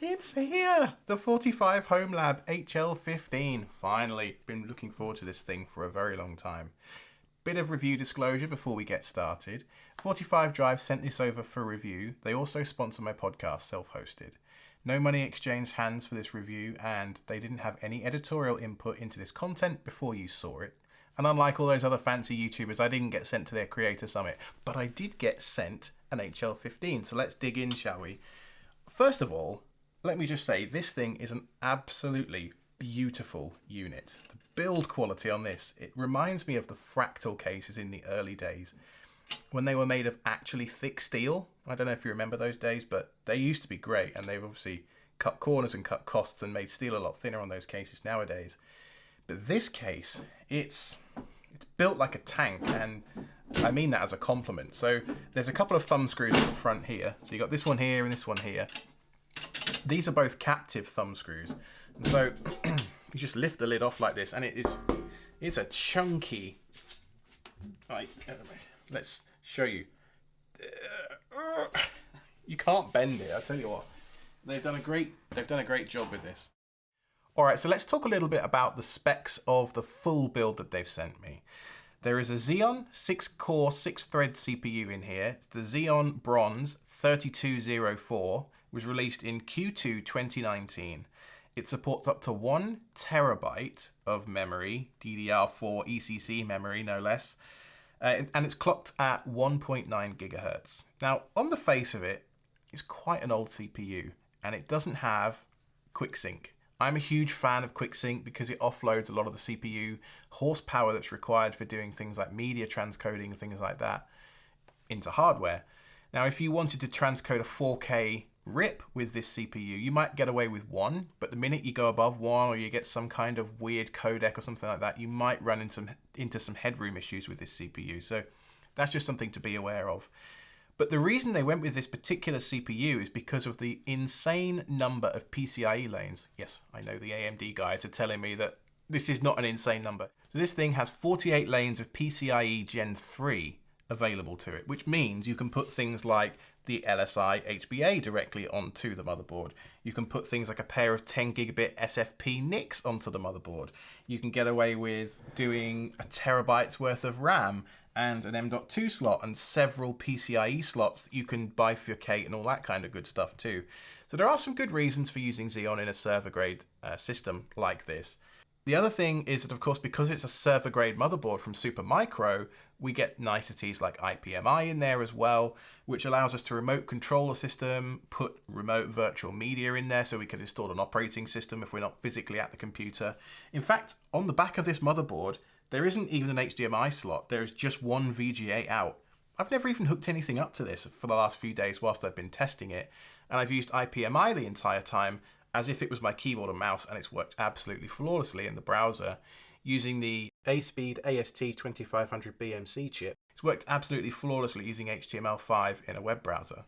It's here! The 45Homelab HL15. Finally, been looking forward to this thing for a very long time. Bit of review disclosure before we get started. 45 Drive sent this over for review. They also sponsor my podcast, self-hosted. No money exchanged hands for this review, and they didn't have any editorial input into this content before you saw it. And unlike all those other fancy YouTubers, I didn't get sent to their Creator Summit, but I did get sent an HL15. So let's dig in, shall we? First of all, let me just say, this thing is an absolutely beautiful unit. The build quality on this, it reminds me of the Fractal cases in the early days when they were made of actually thick steel. I don't know if you remember those days, but they used to be great, and they've obviously cut corners and cut costs and made steel a lot thinner on those cases nowadays. But this case, it's built like a tank, and I mean that as a compliment. So there's a couple of thumb screws at the front here. So you got this one here and this one here. These are both captive thumb screws. And so you just lift the lid off like this, and it's a chunky, like, let's show you. You can't bend it, I tell you what. They've done a great job with this. All right, so let's talk a little bit about the specs of the full build that they've sent me. There is a Xeon 6-core, 6-thread CPU in here. It's the Xeon Bronze 3204. It was released in Q2 2019. It supports up to 1 terabyte of memory, DDR4 ECC memory, no less. And it's clocked at 1.9 gigahertz. Now, on the face of it, it's quite an old CPU, and it doesn't have QuickSync. I'm a huge fan of QuickSync because it offloads a lot of the CPU horsepower that's required for doing things like media transcoding and things like that into hardware. Now, if you wanted to transcode a 4K RIP with this CPU, you might get away with 1, but the minute you go above 1 or you get some kind of weird codec or something like that, you might run into some headroom issues with this CPU. So that's just something to be aware of. But the reason they went with this particular CPU is because of the insane number of PCIe lanes. Yes, I know the AMD guys are telling me that this is not an insane number. So this thing has 48 lanes of PCIe Gen 3 available to it, which means you can put things like the LSI HBA directly onto the motherboard. You can put things like a pair of 10 gigabit SFP NICs onto the motherboard. You can get away with doing a terabyte's worth of RAM and an M.2 slot and several PCIe slots that you can bifurcate and all that kind of good stuff too. So there are some good reasons for using Xeon in a server grade system like this. The other thing is that, of course, because it's a server grade motherboard from Supermicro, we get niceties like IPMI in there as well, which allows us to remote control the system, put remote virtual media in there so we can install an operating system if we're not physically at the computer. In fact, on the back of this motherboard, there isn't even an HDMI slot. There is just one VGA out. I've never even hooked anything up to this for the last few days whilst I've been testing it, and I've used IPMI the entire time as if it was my keyboard and mouse, and it's worked absolutely flawlessly in the browser using the ASpeed AST2500 BMC chip. It's worked absolutely flawlessly using HTML5 in a web browser.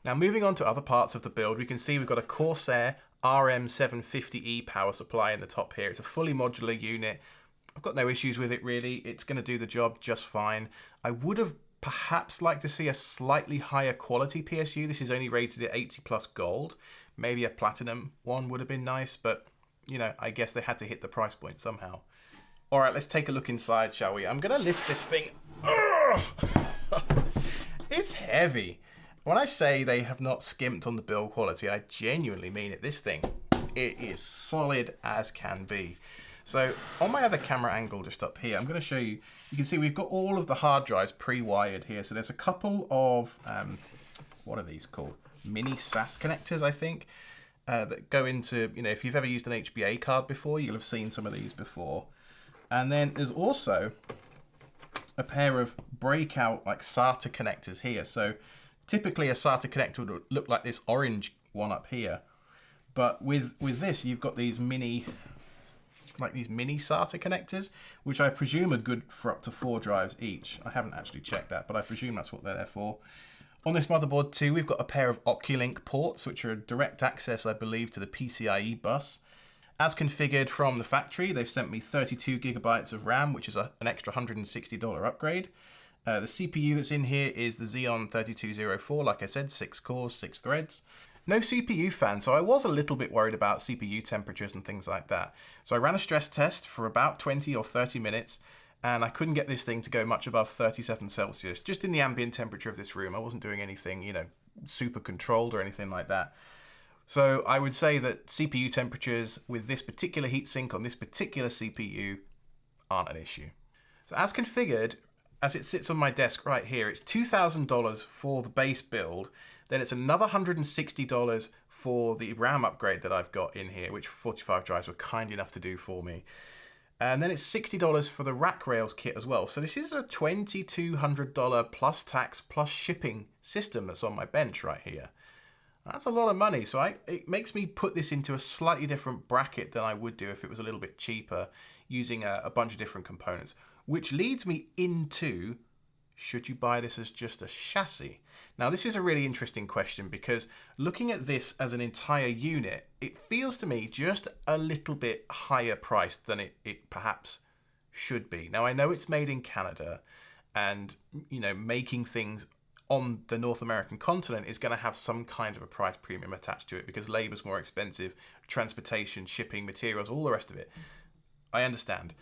Now, moving on to other parts of the build, we can see we've got a Corsair RM750E power supply in the top here. It's a fully modular unit. I've got no issues with it really. It's going to do the job just fine. I would have perhaps liked to see a slightly higher quality PSU. This is only rated at 80 plus gold. Maybe a platinum one would have been nice, but you know, I guess they had to hit the price point somehow. All right, let's take a look inside, shall we? I'm going to lift this thing. It's heavy. When I say they have not skimped on the build quality, I genuinely mean it. This thing, it is solid as can be. So on my other camera angle just up here, I'm going to show you, you can see we've got all of the hard drives pre-wired here. So there's a couple of, what are these called? Mini SAS connectors, I think, that go into, you know, if you've ever used an HBA card before, you'll have seen some of these before. And then there's also a pair of breakout like SATA connectors here. So typically a SATA connector would look like this orange one up here. But with this, you've got these mini SATA connectors, which I presume are good for up to 4 drives each. I haven't actually checked that, but I presume that's what they're there for. On this motherboard too, we've got a pair of Oculink ports, which are direct access, I believe, to the PCIe bus. As configured from the factory, they've sent me 32 gigabytes of RAM, which is an extra $160 upgrade. The CPU that's in here is the Xeon 3204, like I said, 6 cores, 6 threads. No CPU fan, so I was a little bit worried about CPU temperatures and things like that. So I ran a stress test for about 20 or 30 minutes, and I couldn't get this thing to go much above 37 Celsius, just in the ambient temperature of this room. I wasn't doing anything, super controlled or anything like that. So I would say that CPU temperatures with this particular heatsink on this particular CPU aren't an issue. So as configured, as it sits on my desk right here, it's $2,000 for the base build. Then it's another $160 for the RAM upgrade that I've got in here, which 45 drives were kind enough to do for me. And then it's $60 for the rack rails kit as well. So this is a $2,200 plus tax plus shipping system that's on my bench right here. That's a lot of money. So it makes me put this into a slightly different bracket than I would do if it was a little bit cheaper, using a bunch of different components. Which leads me into, should you buy this as just a chassis? Now, this is a really interesting question because looking at this as an entire unit, it feels to me just a little bit higher priced than it perhaps should be. Now, I know it's made in Canada, and making things on the North American continent is going to have some kind of a price premium attached to it because labor's more expensive, transportation, shipping, materials, all the rest of it. I understand.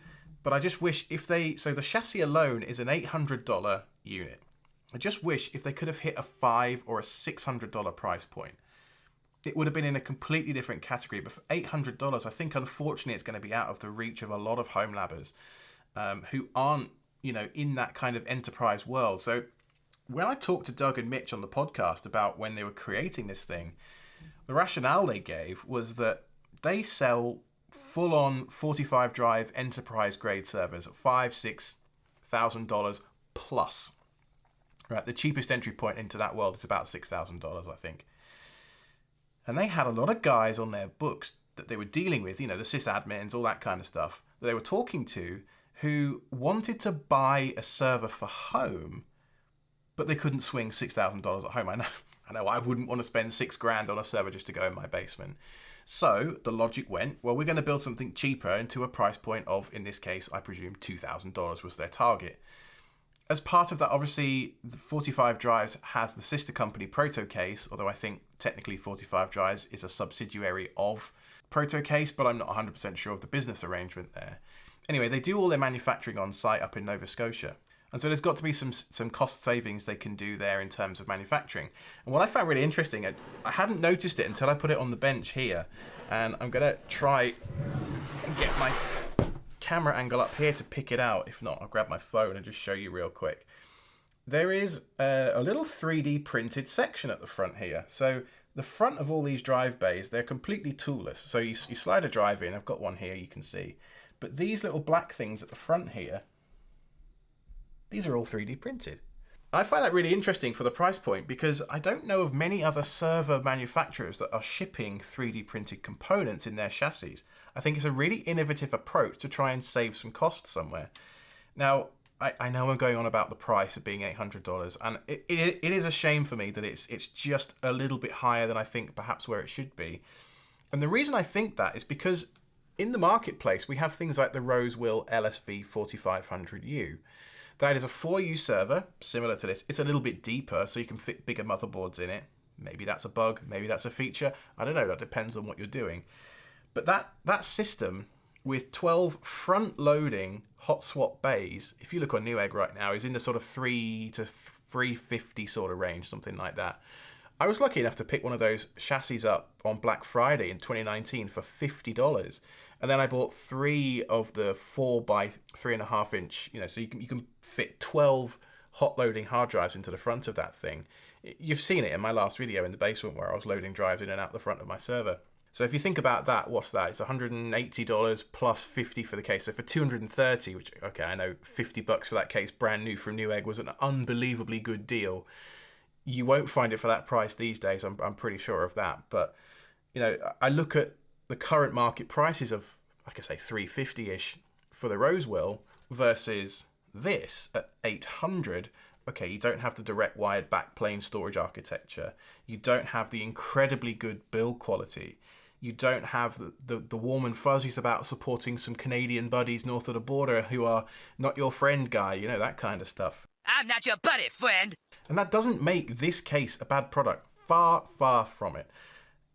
But I just wish so the chassis alone is an $800 unit. I just wish if they could have hit a $500 or a $600 price point. It would have been in a completely different category. But for $800, I think unfortunately it's going to be out of the reach of a lot of home labbers who aren't, in that kind of enterprise world. So when I talked to Doug and Mitch on the podcast about when they were creating this thing, the rationale they gave was that they sell full-on 45 drive enterprise grade servers at $5,000-$6,000 plus. Right, the cheapest entry point into that world is about $6,000, I think. And they had a lot of guys on their books that they were dealing with, the sysadmins, all that kind of stuff, that they were talking to, who wanted to buy a server for home, but they couldn't swing $6,000 at home. I know I wouldn't want to spend $6,000 on a server just to go in my basement. So the logic went, well, we're going to build something cheaper into a price point of, in this case, I presume $2,000 was their target. As part of that, obviously, the 45 Drives has the sister company ProtoCase, although I think technically 45 Drives is a subsidiary of ProtoCase, but I'm not 100% sure of the business arrangement there. Anyway, they do all their manufacturing on site up in Nova Scotia. And so there's got to be some cost savings they can do there in terms of manufacturing. And what I found really interesting, I hadn't noticed it until I put it on the bench here. And I'm going to try and get my camera angle up here to pick it out. If not, I'll grab my phone and just show you real quick. There is a little 3D printed section at the front here. So the front of all these drive bays, they're completely toolless. So you slide a drive in. I've got one here, you can see. But these little black things at the front here, these are all 3D printed. I find that really interesting for the price point because I don't know of many other server manufacturers that are shipping 3D printed components in their chassis. I think it's a really innovative approach to try and save some costs somewhere. Now, I know I'm going on about the price of being $800, and it is a shame for me that it's just a little bit higher than I think perhaps where it should be. And the reason I think that is because in the marketplace, we have things like the Rosewill LSV 4500U. That is a 4U server, similar to this. It's a little bit deeper, so you can fit bigger motherboards in it. Maybe that's a bug, maybe that's a feature. I don't know, that depends on what you're doing. But that system with 12 front-loading hot swap bays, if you look on Newegg right now, is in the sort of 3 to 350 sort of range, something like that. I was lucky enough to pick one of those chassis up on Black Friday in 2019 for $50. And then I bought 3 of the 4 by 3.5 inch, so you can fit 12 hot loading hard drives into the front of that thing. You've seen it in my last video in the basement where I was loading drives in and out the front of my server. So if you think about that, what's that? It's $180 plus $50 for the case. So for $230, which, okay, I know $50 for that case, brand new from Newegg, was an unbelievably good deal. You won't find it for that price these days. I'm pretty sure of that. But, I look at the current market prices of, like I say, $350-ish for the Rosewill versus this at $800. Okay, you don't have the direct wired backplane storage architecture. You don't have the incredibly good build quality. You don't have the warm and fuzzies about supporting some Canadian buddies north of the border who are not your friend guy, that kind of stuff. I'm not your buddy, friend. And that doesn't make this case a bad product. Far, far from it.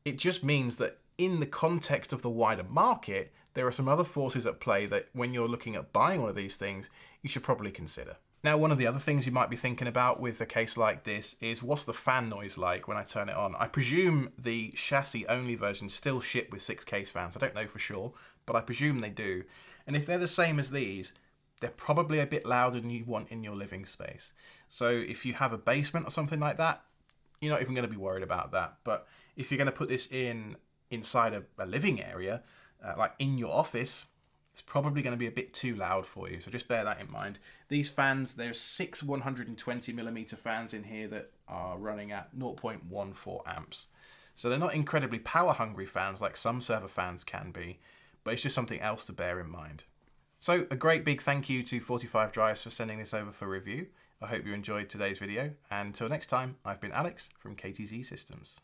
It just means that in the context of the wider market, there are some other forces at play that when you're looking at buying one of these things, you should probably consider. Now, one of the other things you might be thinking about with a case like this is, what's the fan noise like when I turn it on? I presume the chassis-only versions still ship with 6 case fans. I don't know for sure, but I presume they do. And if they're the same as these, they're probably a bit louder than you want in your living space. So if you have a basement or something like that, you're not even going to be worried about that. But if you're going to put this inside a living area, like in your office, it's probably going to be a bit too loud for you. So just bear that in mind. These fans, there's 6 120mm fans in here that are running at 0.14 amps. So they're not incredibly power hungry fans like some server fans can be, but it's just something else to bear in mind. So a great big thank you to 45 Drives for sending this over for review. I hope you enjoyed today's video, and until next time, I've been Alex from KTZ Systems.